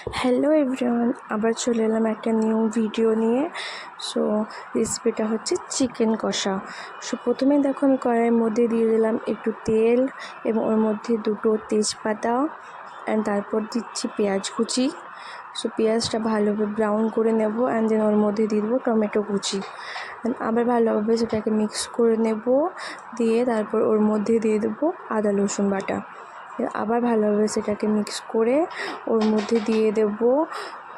Hello everyone, আবার চলে এলাম একটা নিউ ভিডিও নিয়ে। সো রেসিপিটা হচ্ছে চিকেন কষা। সো প্রথমে দেখো আমি কড়াইয়ের মধ্যে দিয়ে দিলাম একটু তেল এবং ওর মধ্যে দুটো তেজপাতা অ্যান্ড তারপর দিচ্ছি পেঁয়াজ কুচি। সো পেঁয়াজটা ভালোভাবে ব্রাউন করে নেব অ্যান্ড দেন ওর মধ্যে দিয়ে দেবো টমেটো কুচি। আবার ভালোভাবে সেটাকে মিক্স করে নেব, দিয়ে তারপর ওর মধ্যে দিয়ে দেবো আদা রসুন বাটা। আবার ভালোভাবে সেটাকে মিক্স করে ওর মধ্যে দিয়ে দেব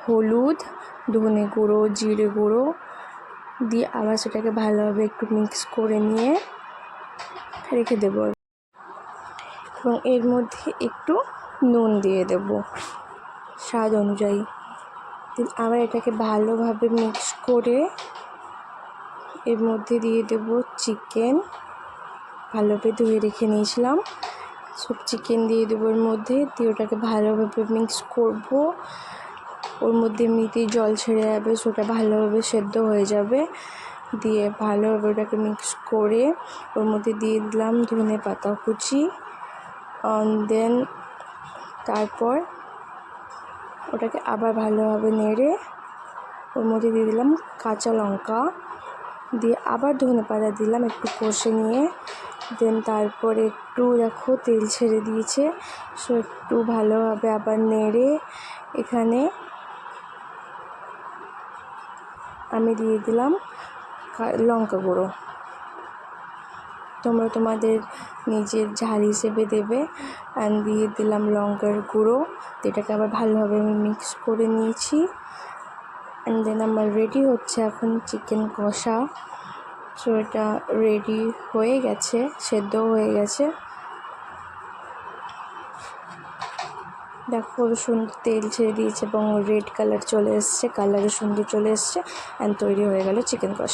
হলুদ, ধনে গুঁড়ো, জিরে গুঁড়ো দিয়ে আবার সেটাকে ভালোভাবে একটু মিক্স করে নিয়ে রেখে দেব এবং এর মধ্যে একটু নুন দিয়ে দেব স্বাদ অনুযায়ী। আবার এটাকে ভালোভাবে মিক্স করে এর মধ্যে দিয়ে দেব চিকেন, ভালোভাবে ধুয়ে রেখে নিয়েছিলাম। সব চিকেন দিয়ে দেবো ওর মধ্যে, দিয়ে ওটাকে ভালোভাবে মিক্স করব। ওর মধ্যে এমনিতেই জল ছেড়ে যাবে, ওটা ভালোভাবে সেদ্ধ হয়ে যাবে। দিয়ে ভালোভাবে ওটাকে মিক্স করে ওর মধ্যে দিয়ে দিলাম ধনে পাতা কুচি, দেন তারপর ওটাকে আবার ভালোভাবে নেড়ে ওর মধ্যে দিয়ে দিলাম কাঁচা লঙ্কা, দিয়ে আবার ধনে পাতা দিলাম একটু কষে নিয়ে। দেন তারপর একটু দেখো তেল ছেড়ে দিয়েছে, সো একটু ভালোভাবে আবার নেড়ে এখানে আমি দিয়ে দিলাম লঙ্কা গুঁড়ো। তোমরা তোমাদের নিজের ঝাল হিসেবে দেবে। অ্যান্ড দিয়ে দিলাম লঙ্কার গুঁড়ো। এটাকে আবার ভালোভাবে আমি মিক্স করে নিয়েছি। অ্যান্ড দেন আমার রেডি হচ্ছে এখন চিকেন কষা। সো এটা রেডি হয়ে গেছে, সেদ্ধ হয়ে গেছে। দেখো সুন্দর তেল ছেড়ে দিয়েছে এবং রেড কালার চলে এসছে, কালারও সুন্দর চলে এসছে। অ্যান্ড তৈরি হয়ে গেল চিকেন কষা।